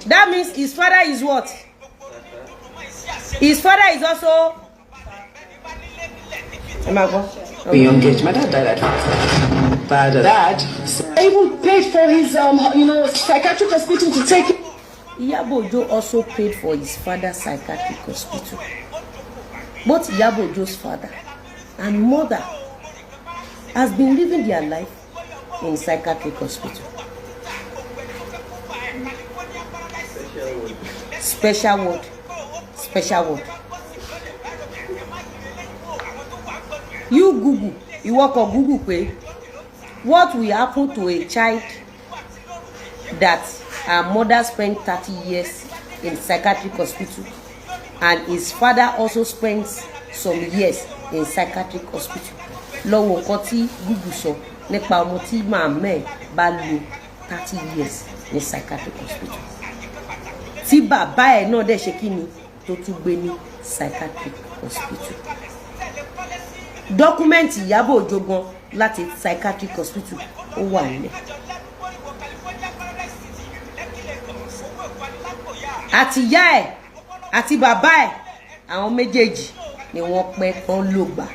That means his father is what? His father is also. Be engaged. My dad died at dad even paid for his psychiatric hospital to take him. Iyabo Ojo also paid for his father's psychiatric hospital. Both Iyabo Ojo's father and mother has been living their life in psychiatric hospital. Special ward. Special ward. You Google, you walk on Google pay. What will happen to a child that her mother spent 30 years in psychiatric hospital and his father also spends some years in psychiatric hospital? Lọ́wọ́ nǹkan tí Google sọ nípa ọmọ tí màmá ẹ̀ bá lò 30 years in psychiatric hospital. Tí bàbá ẹ̀ náà dẹ̀ ṣe kí ni tó tún gbé ní psychiatric hospital. Dọ́kúmẹ́ǹtì Iyabo Ojo gan láti psychiatric hospital ó wà nílẹ̀. Àti ìyá ẹ̀ àti bàbá ẹ̀ àwọn méjèèjì ni wọ́n pẹ́ tán ló gbà.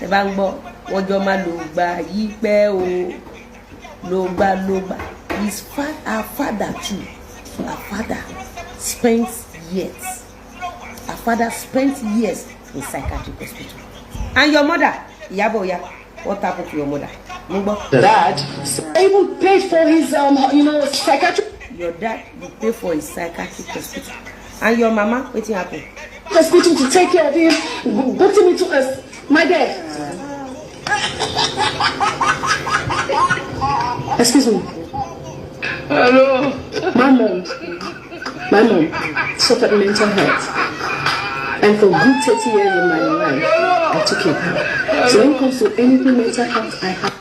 Ẹ bá ń gbọ́ wọ́n jọ máa lò gbà yí pẹ́ o ló gbà. Her father too. Her father spent years. Her father spent years in psychiatric hospital. And your mother, Iyabo Oya, what happened to your mother? Dad even paid for his psychiatric. Your dad, you pay for his psychiatric hospital. And your mama, what happened? Hospital to take care of him, booked him into us. My dad. Excuse me. Hello. My mom suffered mental health. And for good 30 years of my life, I took care of her. So when it comes to anything mental health, I have.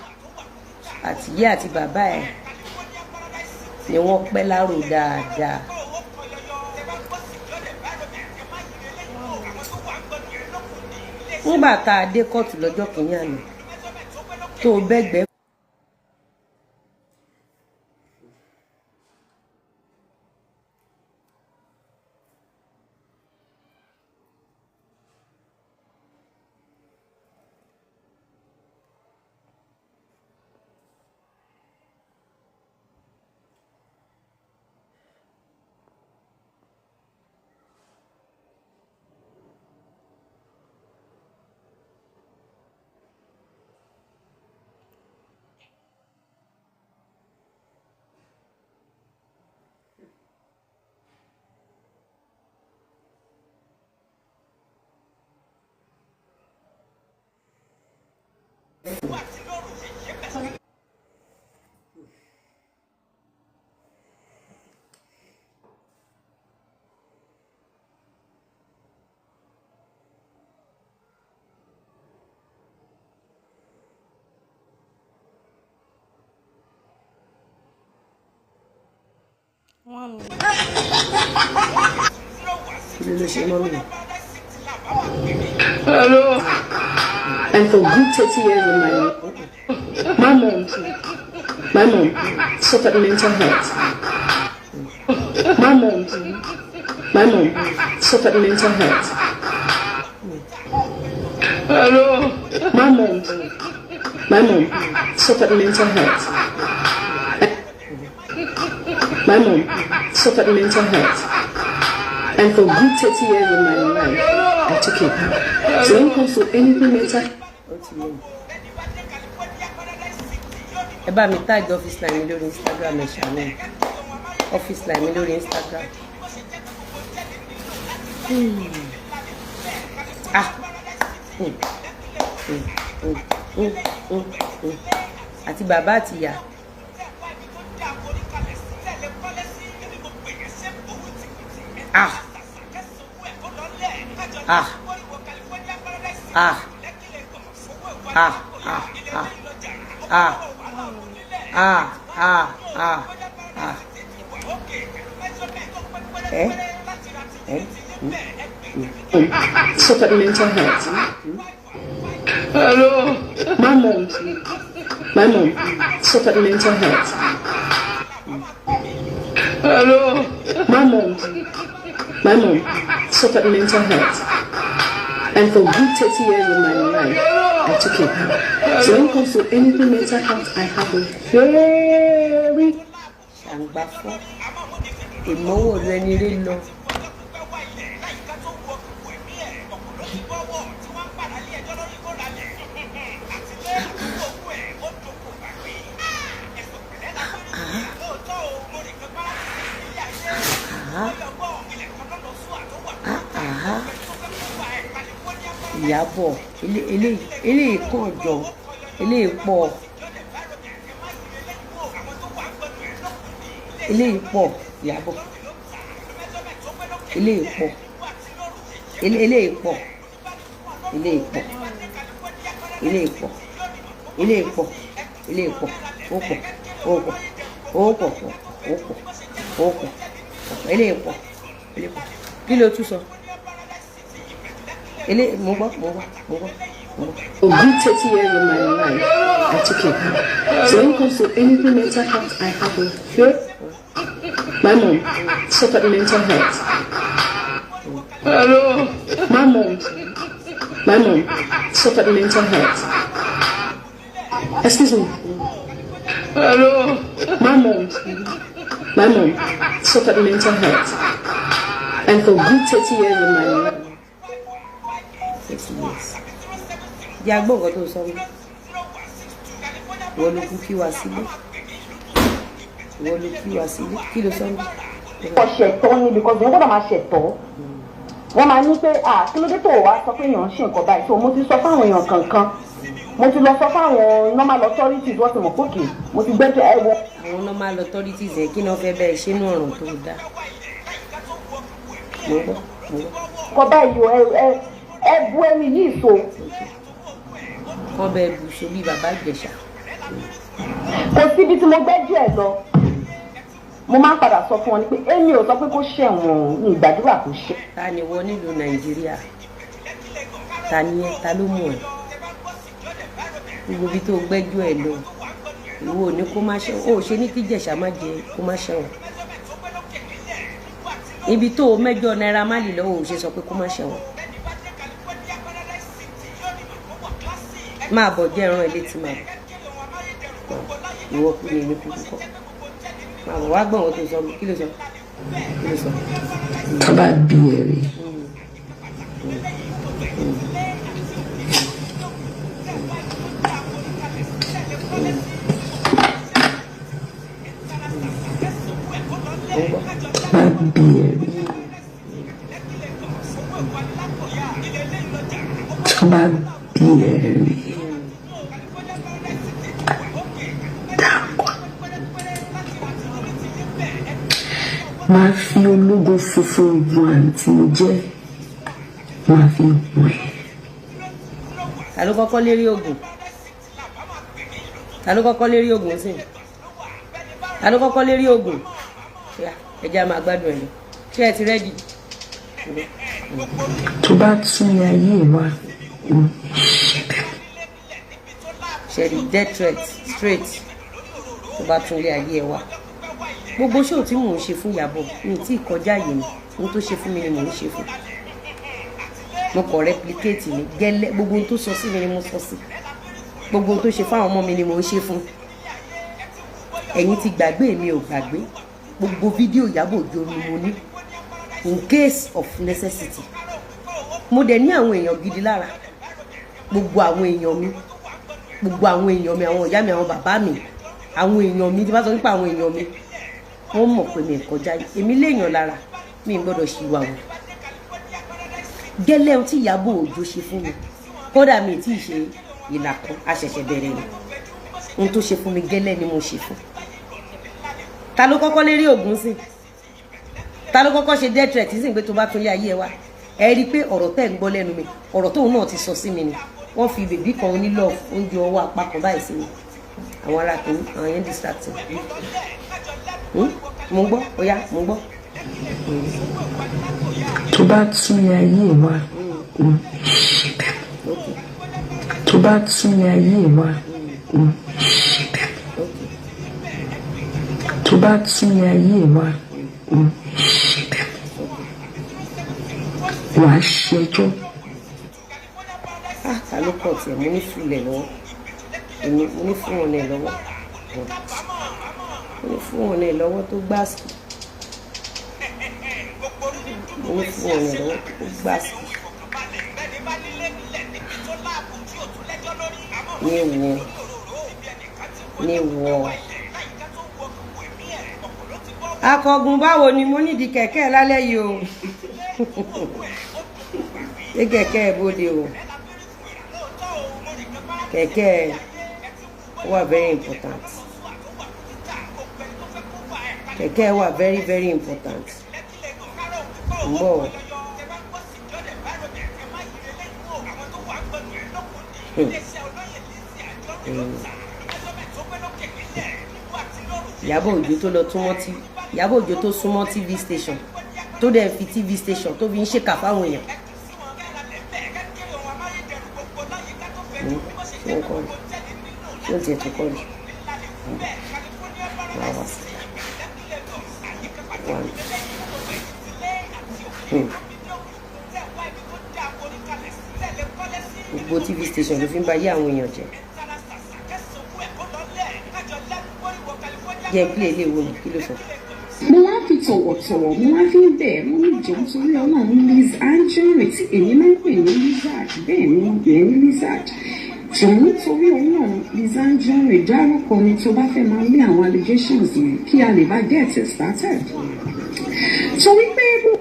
Àti ìyá àti bàbá ẹ̀ ni wọ́n pẹ́ lárò dáadáa. Nígbà tá a dé kóòtù lọ́jọ́ kìíní àná tó bẹ́gbẹ́. Hello. And for good 30 years of my life, my mom suffered mental health. My mom suffered mental health. Hello. My mom suffered mental health. My mom suffered mental health. And for good 30 years of my life, I took care of her. So when it comes to anything mental. Ẹ bá mi tag office line mi lórí Instagram ẹ ṣàánú. Office line mi lórí Instagram. Àti bàbá àti ìyá. Suffered mental health. Hello. My mom suffered mental health. Hello. My mom suffered mental health, and for good 30 years of my life, I took it out. So when it comes to anything mental health, I have a very Ìyábọ̀ eléyìí kàn jọ eléyìí pọ̀ Ìyábọ̀ eléyìí pọ̀ kí ló tún sọ? For good 30 years of my life, I took it out. So when it comes to anything mental health, I have a very... My mom suffered mental health. Hello. My mom suffered mental health. Excuse me. Hello. My mom suffered mental health, and for good 30 years of my life. Yàgbọ́ nǹkan tó sọ mí. Wọ́n ló kú kí wá sílé. Kí ló sọ mí? Ọ̀ṣẹ̀tọ́ ni because wọ́n gbọ́dọ̀ máa ṣẹ̀tọ́. Wọ́n máa ní pé kí ló dé tó wá sọ pé èèyàn ń ṣe nǹkan báyìí. So mo ti sọ fáwọn èèyàn kankan. Mo ti lọ sọ fáwọn normal authorities wọ́n ti mọ̀ pókè. Mo ti gbẹ́jọ́ ẹ̀wọ̀. Àwọn normal authorities ẹ̀ kí náà fẹ́ bẹ́ẹ̀ ṣe inú ọ̀ràn tó dáa. Mo gbọ́. Nǹkan báyìí ẹ bu ẹni yìí so. Kọ́ bẹ bù ṣe bí bàbá Ìjẹ̀ṣà. Kò síbi tí mo gbẹ́jọ́ ẹ̀ lọ. Mo máa ń padà sọ fún wọn ni pé èmi ò sọ pé kó ṣẹ̀wọ̀n ní ìgbàdúrà kó ṣe. Ta ni wọ́n nílùú Nàìjíríà? Ta ni ẹ? Ta ló mú ẹ? Gbogbo ibi tó gbẹ́jọ́ ẹ̀ lọ. Ìwọ ò ní kó má ṣẹ̀wọ̀n. O ò ṣe ní kí Ìjẹ̀ṣà má jẹ kó má ṣẹ̀wọ̀n. Ibi tó o mẹ́jọ Naira Marley lọ́wọ́ ò ṣe sọ pé kó má ṣẹ̀wọ̀n. Máa bọ̀ jẹ́ ẹran ilé tí máa bọ̀. Ìwọ kú ni èmi kúkú kọ́. Máa bọ̀ wá gbọ̀n wọn tó sọ mi. Kí ló sọ? Tọ́ba bí ẹ̀rí. Tọ́ba bí ẹ̀rí. Máa fi ológun funfun gun àǹtí mo jẹ́, máa fi gun ẹ̀. Ta ló kọ́kọ́ lérí ogun? Ta ló kọ́kọ́ lérí ogun sí? Ta ló kọ́kọ́ lérí ogun? Ẹja máa gbádùn ẹ̀ lọ. Ṣé ẹ ti rẹ́dì? Tó bá tún ní ayé wa, ṣẹ̀rí death threat straight. Tó bá tún lé ayé ẹ wá. Gbogbo ṣó tí mò ń ṣe fún Ìyábọ̀ mi tí kọjá yìí ni ohun tó ṣe fún mi ni mò ń ṣe fún. Mo kàn replicate ni gẹ́lẹ́ gbogbo ohun tó sọ sí mi ni mo sọ sí. Gbogbo ohun tó ṣe fáwọn ọmọ mi ni mò ń ṣe fún. Ẹ̀yin ti gbàgbé mi ò gbàgbé. Gbogbo fídíò Ìyábọ̀ Òjó ni mo ní in case of necessity. Mo dẹ̀ ní àwọn èèyàn gidi lára. Gbogbo àwọn èèyàn mi àwọn ìyá mi àwọn bàbá mi àwọn èèyàn mi tí bá sọ nípa àwọn èèyàn mi wọ́n mọ̀ pé mi kọjá èmi léèyàn lára mi gbọ́dọ̀ ṣìwà wò gẹ́lẹ́ ohun tí Ìyábọ̀ Òjó ṣe fún mi kódà mi tí ì ṣe ìlà kan a ṣẹ̀ṣẹ̀ bẹ̀rẹ̀ ni ohun tó ṣe fún mi gẹ́lẹ́ ni mo ṣe fún. Ta ló kọ́kọ́ lérí ògùn sí? Ta ló kọ́kọ́ ṣe death threat sí pé tó bá tún lé ayé ẹ wá ẹ rí i pé ọ̀rọ̀ tẹ́ ń gbọ́ lẹ́nu mi ọ̀rọ̀ tóun náà ti sọ sí mi ni wọ́n fi bèbí kan onílọ̀ oúnjẹ ọwọ́ apá kan báyìí sí mi àwọn ará kìíní àwọn yẹn distracting mo ń gbọ́ ó yá mo ń gbọ́. Tó bá tún ní ayé wa tó bá tún ní ayé wa tó bá tún ní ayé wa wàá ṣe ẹjọ́. Ta ló pọ̀ tiẹ̀ mo ní fúlẹ̀ lọ́wọ́ mo ní fún wọn náà lọ́wọ́ mo ní fún wọn náà lọ́wọ́ tó gbàsì mo ní fún wọn náà lọ́wọ́ tó gbàsì ní wọ Akọgun báwo ni mo nídìí kẹ̀kẹ́ lálẹ́ yìí o ṣé kẹ̀kẹ́ bóde o kẹ̀kẹ́ wà very important kẹ̀kẹ́ wà very very important mbọ Ìyábọ̀ Òjó tó lọ túmọ̀ tí Ìyábọ̀ Òjó tó súnmọ́ TV station tó dẹ̀ fi TV station tó fi ń ṣèkà fáwọn èèyàn ṣé ó tiẹ̀ tó kọ́ ni gbogbo TV station ló fi ń ba yé àwọn èèyàn jẹ́ jẹ́ pílẹ̀ ilé ìwé mi kí ló sọ. mo wá fi tọ̀wọ̀tọ̀wọ̀ mo wá fi ń bẹ̀ mo ní ìjọ torí Ọlọ́run Liz Anjorin tí èmi máa ń pè ní Lizard bẹ́ẹ̀ ni wọ́n pè ní Lizard jọ̀ọ́ nítorí Ọlọ́run Liz Anjorin dárúkọ ni tó bá fẹ́ máa lé àwọn allegations yẹn kí a lè bá get it started. torí pé mo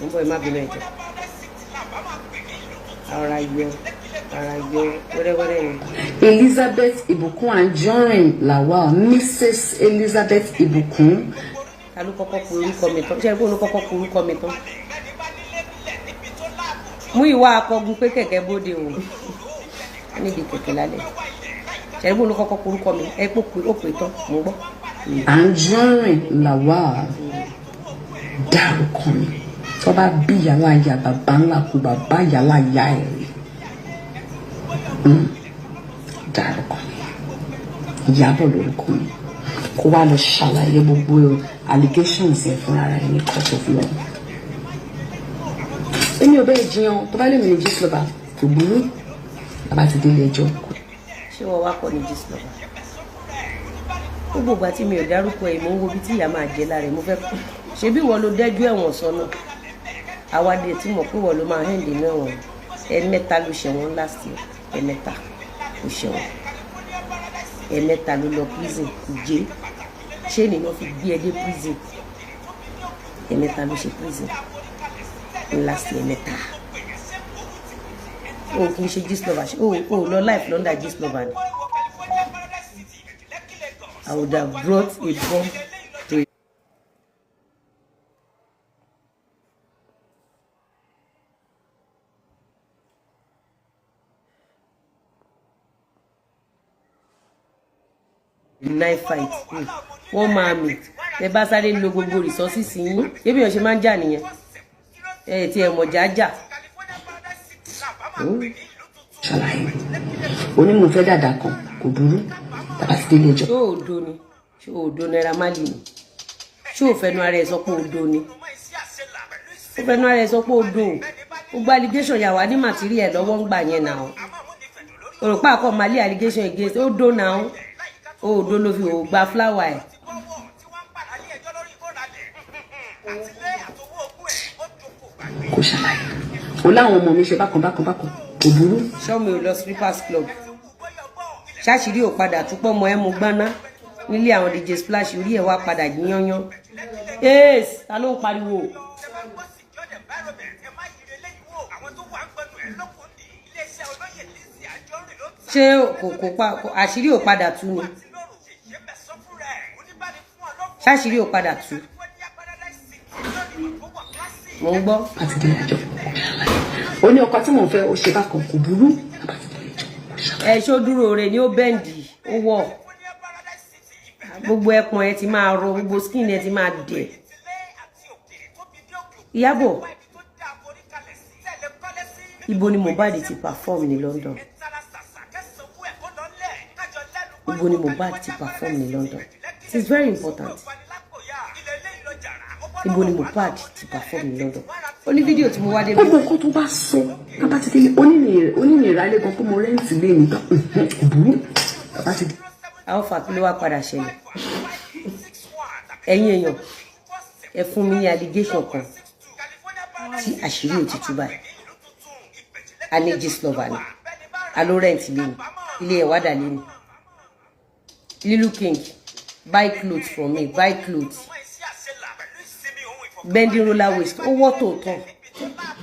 ń bọ̀ ẹ má bínú ẹ̀jẹ̀ ara yọ wẹ́rẹ́wẹ́rẹ́ ni. Elizabeth Ìbùkún Anjorin Lawal Mrs Elizabeth Ìbùkún. ta ló kọ́kọ́ pe orúkọ mi tán ṣe é bóun ló kọ́kọ́ pe orúkọ mi tán. mú ìwà Akọgun pé kẹ̀kẹ́ bóde o a nídìí kẹ̀kẹ́ lálẹ́ ṣe é bóun ló kọ́kọ́ pe orúkọ mi ẹ pò pé ó pè tán mo gbọ́. Anjorin Lawal dárúkọ mi tó bá bí yàrá ya bàbá ńlá kú bàbá yàrá ya ẹ̀ rí dárúkọ mi Ìyábọ̀ lórúkọ mi kó wá lọ ṣàlàyé gbogbo allegations ẹ̀ fúnra rẹ̀ ní court of law. èmi ò bẹ́ẹ̀ jiyàn tó bá lè mi ní Gistlover kò burú bàbá ti délé ẹjọ́. ṣé wọ́n wá kọ́ ní Gistlover gbogbo ìgbà tí mi ò dárúkọ ẹ̀ mo ń wo bí tí ìyá máa jẹ lára ẹ̀ mo fẹ́ kú ṣebí wọ́n ló dẹ́jú ẹ̀wọ̀n sọ́nà àwádìí tí mo pé wọ́n ló máa hẹ́ǹdì náà wọ̀n ẹ̀mẹ́ta ló ṣẹ̀wọ̀n last year ẹ̀mẹ́ta ló ṣẹ̀wọ̀n ẹ̀mẹ́ta ló lọ prison ìjẹ́ ṣé ni wọ́n fi gbé ẹ dé prison ẹ̀mẹ́ta ló ṣe prison last year ẹ̀mẹ́ta o kì í ṣe Gistlover o lọ life lọ́ndà Gistlover ni I would have brought a bomb to it. Knife fight wọ́n máa mì ẹ bá sáré lo gbogbo resources yín ebi yàn ṣe máa ń jà nìyẹn ẹ ti ẹ mọ̀já jà. ṣàlàyé onímọ̀ fẹ́ dàda kan kò burú bàbá ti délé ẹjọ́. ṣé òdo ni ṣé òdo Naira Marley ni ṣé òfẹnu ara ẹ sọ pé òdo ni òfẹnu ara ẹ sọ pé òdo gbogbo allegation yàwá ní material lọ́wọ́ ń gbà yẹn náà òrùpá àkọ́ mali allegation against òdo náà òdo ló fi gba flower ẹ̀. kò ṣàlàyé o láwọn ọmọ mi ṣe bákan kò burú. sọ́mi ò lọ strippers club ṣáṣìírí ò padà túpọ̀ mọ́ ẹ mú gbaná nílé àwọn DJ Splash orí ẹ̀ wá padà yíyanyan ta ló ń pariwo. ṣé àṣírí ò padà tú ni ṣáṣírí ò padà tú mo ń gbọ́. àti dé ẹjọ́ ó ní ọkọ tí mò ń fẹ́ ó ṣe bákan kò burú. ẹ ṣó dúró rẹ ni ó bẹ́ǹdì ó wọ̀ gbogbo ẹpọn ẹ ti máa rọ gbogbo skin ẹ ti máa dẹ̀. Ìyábọ̀ ibo ni Mohbad ti perform ní London ibo ni Mohbad ti perform ní London it is very important ibo ni Mohbad ti perform ní London ó ní fídíò tí mo wá dé bí. Gbogbo nǹkan tó bá sọ bàbá ti délé onínìra ilé gan pé mo rẹ́ǹtì lé mi gan burú bàbá ti dé. àwọn fàkí ló wá padà ṣẹlẹ̀ ẹ̀yin èèyàn ẹ fún mi ní allegation kan tí àṣírí ò ti tú báyìí a ní Gistlover ni a ló rẹ́ǹtì lé mi ilé ẹ̀ wádà lé mi Lilu King buy clothes from me buy clothes bending roller waist ó wọ́ tòótọ́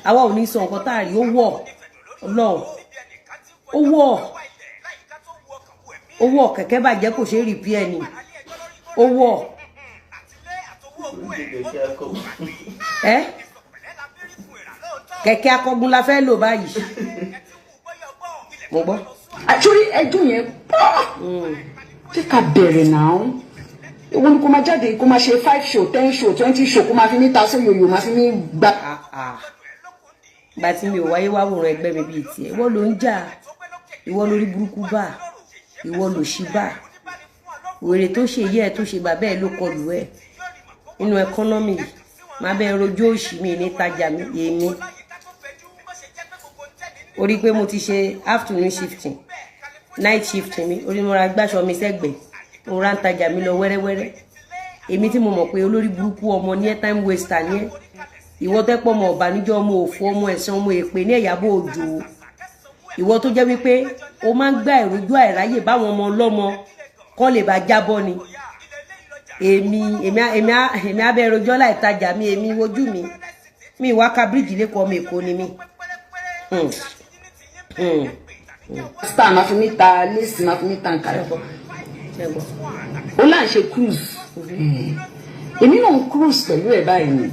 àwa ò ní sọ nǹkan tá a rí ó wọ́ Ọlọ́run ó wọ́ kẹ̀kẹ́ bàjẹ́ kò ṣe é repair ni ó wọ́ kẹ̀kẹ́ akọgun la fẹ́ lò báyìí mo gbọ́. àtúrí ẹjọ́ yẹn pọ̀ tí ká bẹ̀rẹ̀ náà ìwọ ni kò máa jáde kò máa ṣe 5 show 10 show 20 show kò máa fi ní tasó yòyò máa fi ní gbà. gba tí mi ò wáyé wá wòran ẹgbẹ́ mi bíi tiẹ̀ ìwọ ló ń jà ìwọ lórí burúkú bá ìwọ ló ṣí bá wèrè tó ṣe yẹ tó ṣe bàbá ẹ ló kọlù ẹ nínú ẹkọ́nọ́mì máa bẹ́ẹ̀ rojọ́ òṣì mi ní tajà mi èmi orí pé mo ti ṣe afternoon shifting night shifting mi orí mo ra gbàṣọ mi sẹ́gbẹ̀ẹ́ mo ra ń tajà mi lọ wẹ́rẹ́wẹ́rẹ́ èmi tí mo mọ̀ pé olórí burúkú ọmọ ní ẹ time waster ní ẹ ìwọ tẹ́pọ̀ ọmọ ọ̀bànújẹ́ ọmọ òfò ọmọ ẹ̀sán ọmọ èpè ní Ìyábọ̀ Òjó ìwọ tó jẹ́ wípé o máa ń gbá ìrójú àìráyè báwọn ọmọ ọlọ́mọ kọ́ lè bá jábọ́ ni èmi abẹ́ rojọ́ láì tajà mi èmi wojú mi wá ka bíríìjì lẹ́kọ̀ọ́ ọmọ Èkó ni mi. star máa fi mí ta lace máa fi mí ta nǹkan ẹ̀kọ́ ó là ń ṣe cruise èmi náà ń cruise pẹ̀lú ẹ̀ báyìí ni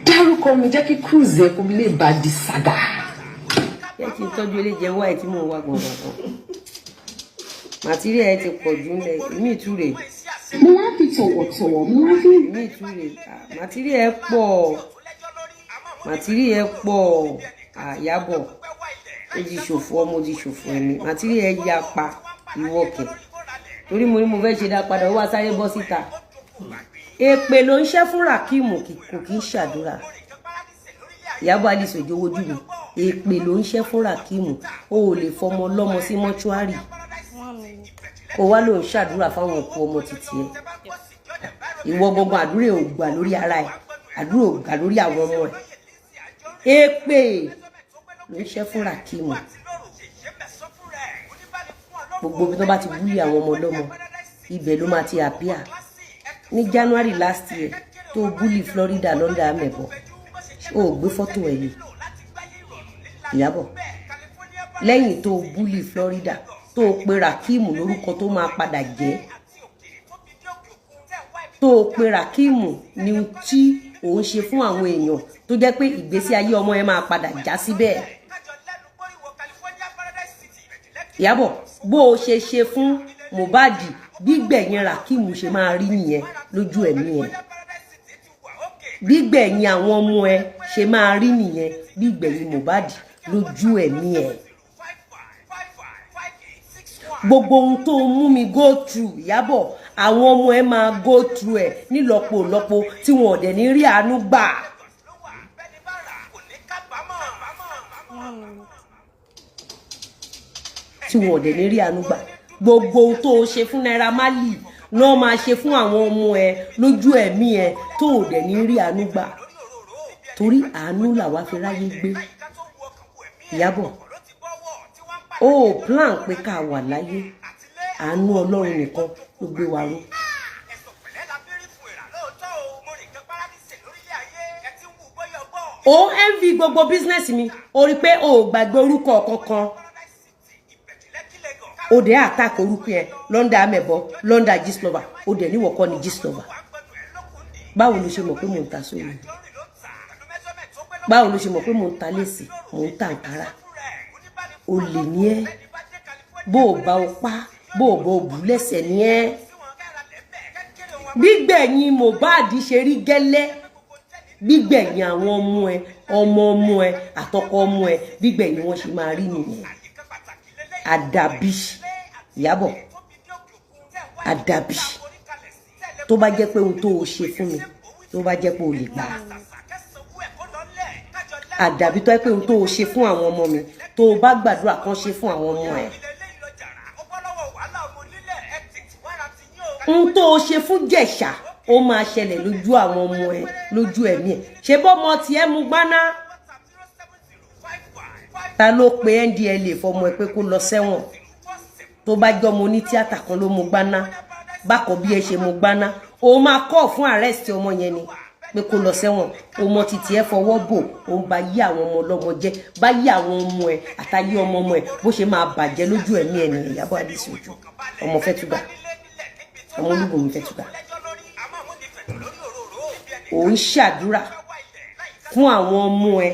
dárúkọ mi jẹ́ kí cruise ẹ̀ kó lè bá di saga. yẹ kí n tọ́jú eléjẹ wáyé tí mò ń wá gbọ̀ngàn màtírí ẹ̀ ti pọ̀ jù ńlẹ̀ èmi ìtúre. mo wá fi tọ̀wọ̀tọ̀wọ̀ mo wá fi. èmi ìtúre màtírí ẹ̀ pọ̀ Ìyábọ̀ ó di ṣòfò ọmọ di ṣòfò ẹ̀mí màtírí ẹ̀ ya pa ìwọ̀kẹ̀ torí mo ní mo fẹ́ ṣe dá padà ó wá sáré bọ́ síta èpè ló ń ṣẹ́ fún Rakeem kò kí ń ṣàdúrà Ìyábọ̀ Alice Òjó wojú mi èpè ló ń ṣẹ́ fún Rakeem ó ò lè fọmọ lọ́mọ sí mọ́ṣúárì kó wá ló ń ṣàdúrà fáwọn òkú ọmọ títí ẹ ìwọ gbọngàn àdúrà ò gbà lórí ara ẹ àdúrà ò gbà lórí àwọn ọmọ ẹ èpè ló ń ṣẹ́ fún Rakeem gbogbo bí tó bá ti búlì àwọn ọmọ ọlọ́mọ ibẹ̀ ló máa ti àpíà ní January last year tó búlì Florida London amẹ̀bọ̀ ó gbé fọ́tò ẹ̀ yìí Ìyábọ̀ lẹ́yìn tó búlì Florida tó pe Rakeem lórúkọ tó máa padà jẹ́ tó pe Rakeem ní tí òun ṣe fún àwọn èèyàn tó jẹ́ pé ìgbésí ayé ọmọ ẹ máa padà já síbẹ̀ Ìyábọ̀ bó o ṣe fún Mohbad gbígbẹ̀yìn Rakeem ṣe máa rí nìyẹn lójú ẹ̀mí ẹ̀ gbígbẹ̀yìn àwọn ọmọ ẹ ṣe máa rí nìyẹn gbígbẹ̀yìn Mohbad lójú ẹ̀mí ẹ̀ gbogbo ohun tó mú mi go through Ìyábọ̀ àwọn ọmọ ẹ máa go through ẹ̀ nílọ́pọ̀lọpọ̀ tí wọn ò dẹ̀ ní rí àánú gbà. tí wọn ò dẹ̀ ní rí àánú gbà gbogbo ohun tó ṣe fún Naira Marley náà máa ṣe fún àwọn ọmọ ẹ lójú ẹ̀mí ẹ tó ò dẹ̀ ní rí àánú gbà torí àánú làwa fi ráyé gbé Ìyábọ̀ ó plan pé ká wà láyé àánú Ọlọ́run nìkan ló gbé wa ró. ó envy gbogbo business mi ó rí pé ó gbàgbé orúkọ kankan ó dẹ̀ attack orúkọ ẹ London amẹ̀bọ London Gistlover ó dẹ̀ níwọ̀ kọ́ ni Gistlover báwo ló ṣe mọ̀ pé mò ń ta sóyè báwo ló ṣe mọ̀ pé mò ń ta lẹ́sì mò ń ta àǹkárá o lè ní ẹ bó o bá o pa bó o bá o bù lẹ́sẹ̀ ní ẹ gbígbẹ̀yìn Mohbad ṣe rí gẹ́lẹ́ gbígbẹ̀yìn àwọn ọmọ ẹ àtọkọ ọmọ ẹ gbígbẹ̀yìn wọn ṣe máa rí nìyẹn àdàbí Ìyábọ̀ àdàbí tó bá jẹ́ pé ohun tó o ṣe fún mi tó bá jẹ́ pé o lè gbà àdàbí tó yẹ pé ohun tó o ṣe fún àwọn ọmọ mi tó o bá gbàdúrà kan ṣe fún àwọn ọmọ ẹ ohun tó o ṣe fún Jẹ̀ṣà ó máa ṣẹlẹ̀ lójú àwọn ọmọ ẹ lójú ẹ̀mí ẹ ṣe bọ́mọ tiẹ̀ mú gbaná ta ló pe NDLA fọmọ ẹ pé kó lọ sẹ́wọ̀n tó bá jọmọ ní tíátà kan ló mú gbaná bákọ̀ bí ẹ ṣe mú gbaná o máa kọ́ fún arrest ọmọ yẹn ni pé kó lọ sẹ́wọ̀n ọmọ títí ẹ fọwọ́ bò ó ń bá yí àwọn ọmọ ọlọ́mọ jẹ́ bá yí àwọn ọmọ ẹ àtàyé ọmọ ẹ bó ṣe máa bàjẹ́ lójú ẹ̀mí ẹ̀ nìyẹn Ìyábọ̀ Alice Ojo ọmọ Fẹ́túgà ọmọ Olúbùnmi Fẹ́túgà ò ń ṣàdúrà fún àwọn ọmọ ẹ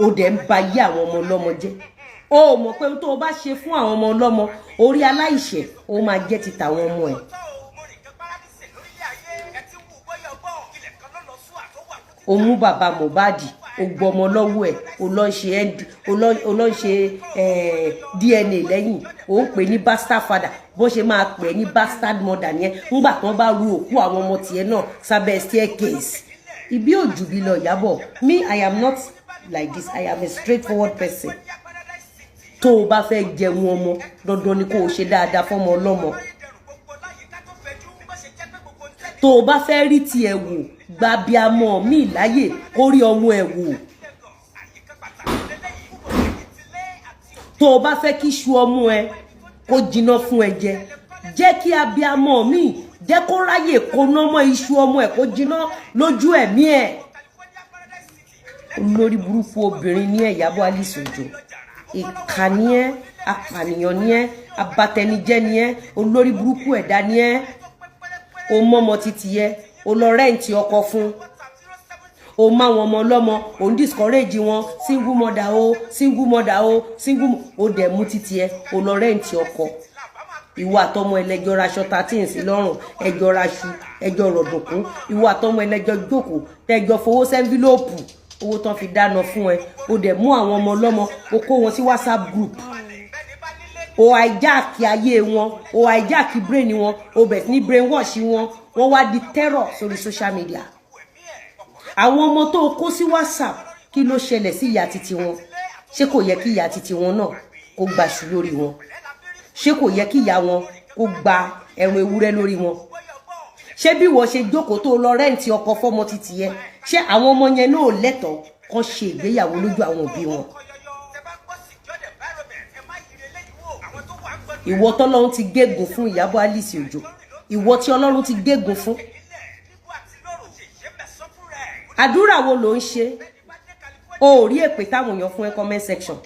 ó dẹ̀ ń bá yí àwọn ọmọ ọlọ́mọ jẹ́ ó mọ̀ pé tó o bá ṣe fún àwọn ọmọ ọlọ́mọ orí aláìṣẹ̀ ó máa jẹ́ ti tàwọn ọmọ ẹ̀ ó mú bàbá Mohbad ó gbọmọ lọ́wọ́ ẹ̀ ó lọ ṣe DNA lẹ́yìn ó ń pè ní bastard father bó ṣe máa pè ní bastard mother yẹn ńgbà tán bá ru òkú àwọn ọmọ tiẹ̀ náà sábẹ́ staircase ibi òjù bí lọ Ìyábọ̀ me I am not like this I am a straightforward person tó o bá fẹ́ jẹun ọmọ dandan ni kó o ṣe dáadáa fọ́mọ ọlọ́mọ tó o bá fẹ́ rí tiẹ̀ wò gba bí amọ̀ mi láyè kó rí ọmọ ẹ̀ wò tó o bá fẹ́ kí iṣu ọmọ ẹ kó jiná fún ẹ jẹ́ kí abiyamọ mi jẹ́ kó ráyè kó nọ́mọ iṣu ọmọ ẹ kó jiná lójú ẹ̀mí ẹ̀ olórí burúkú obìnrin ní Ìyábọ̀ Alice Ojo ìkà ni ẹ́ apànìyàn ni ẹ́ abatẹnijẹ́ ni ẹ́ olórí burúkú ẹ̀dá ni ẹ́ o mọ́mọ títí ẹ́ o lọ rẹ́ǹtì ọkọ fún o má wọn ọmọ ọlọ́mọ o ń discourage wọn single mother o single mother o single o dẹ̀ mú títí ẹ́ o lọ rẹ́ǹtì ọkọ ìwọ àtọmọ ẹlẹ́jọ́ raṣọ 13 sí lọ́rùn ẹjọ́ raṣu ẹjọ́ rọ̀dùnkún ìwọ àtọmọ ẹlẹ́jọ́ jókòó tẹjọ́ fowó sẹ́ńfílọ́ọ̀pù owó tán fi dáná fún ẹ o dẹ̀ mú àwọn ọmọ ọlọ́mọ o kó wọn sí WhatsApp group o hijack ayé wọn o hijack brain wọn o bẹ̀ ní brainwash wọn wọ́n wá di terror sórí social media àwọn ọmọ tó kó sí WhatsApp kí ló ṣẹlẹ̀ sí ìyá títí wọn ṣé kò yẹ kí ìyá títí wọn náà kó gbàṣù lórí wọn ṣé kò yẹ kí ìyá wọn kó gba ẹran ewúrẹ́ lórí wọn ṣé bí wọ́n ṣe jókòó tó lọ rẹ́ǹtì ọkọ fọ́mọ títí yẹn ṣé àwọn ọmọ yẹn náà lẹ́tọ̀ọ́ kan ṣe ìgbéyàwó lójú àwọn òbí wọn ìwọ tọ́lọ́run ti gégùn fún Ìyábọ̀ Alice Ojo ìwọ tí Ọlọ́run ti gégùn fún àdúrà wo ló ń ṣe o ò rí èpè táwọn èèyàn fún ẹ comment section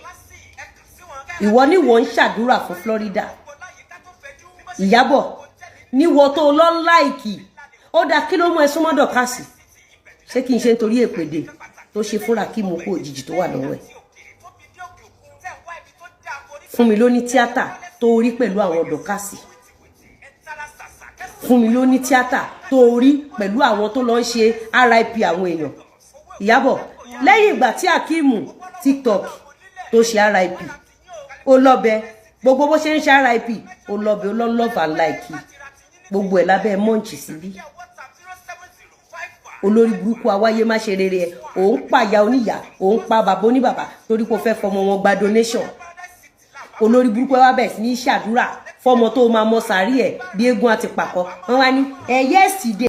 ìwọ ni wọ́n ń ṣàdúrà fún Florida Ìyábọ̀ níwọ tó lọ láìkì ó dá kí ló mú ẹ súnmọ́ Dọ̀kásì ṣé kí n ṣe nítorí èpèdè tó ṣe fúnra kí mo kó òjijì tó wà lọ́wọ́ ẹ̀ fún mi ló ní tíátà tó rí pẹ̀lú àwọn Dọ̀kásì fún mi ló ní tíátà tó rí pẹ̀lú àwọn tó lọ ń ṣe RIP àwọn èèyàn Ìyábọ̀ lẹ́yìn ìgbà tí Akeem TikTok tó ṣe RIP ó lọ́bẹ gbogbo bó ṣe ń ṣe RIP ó lọ́bẹ ó lọ́ love and like gbogbo ẹ̀ lábẹ́ mọ́ǹchì síbí olórí burúkú awáyé má ṣe rere ẹ òun pàyà oníyà òun pa bàbá oníbàbá torí kò fẹ́ fọmọ wọn gba donation olórí burúkú ẹ wá bẹ̀ sí ní ṣàdúrà fọmọ tó máa mọ sàárì ẹ bí eégún àti pàkọ́ wọn wá ní ẹ yẹ́sìdè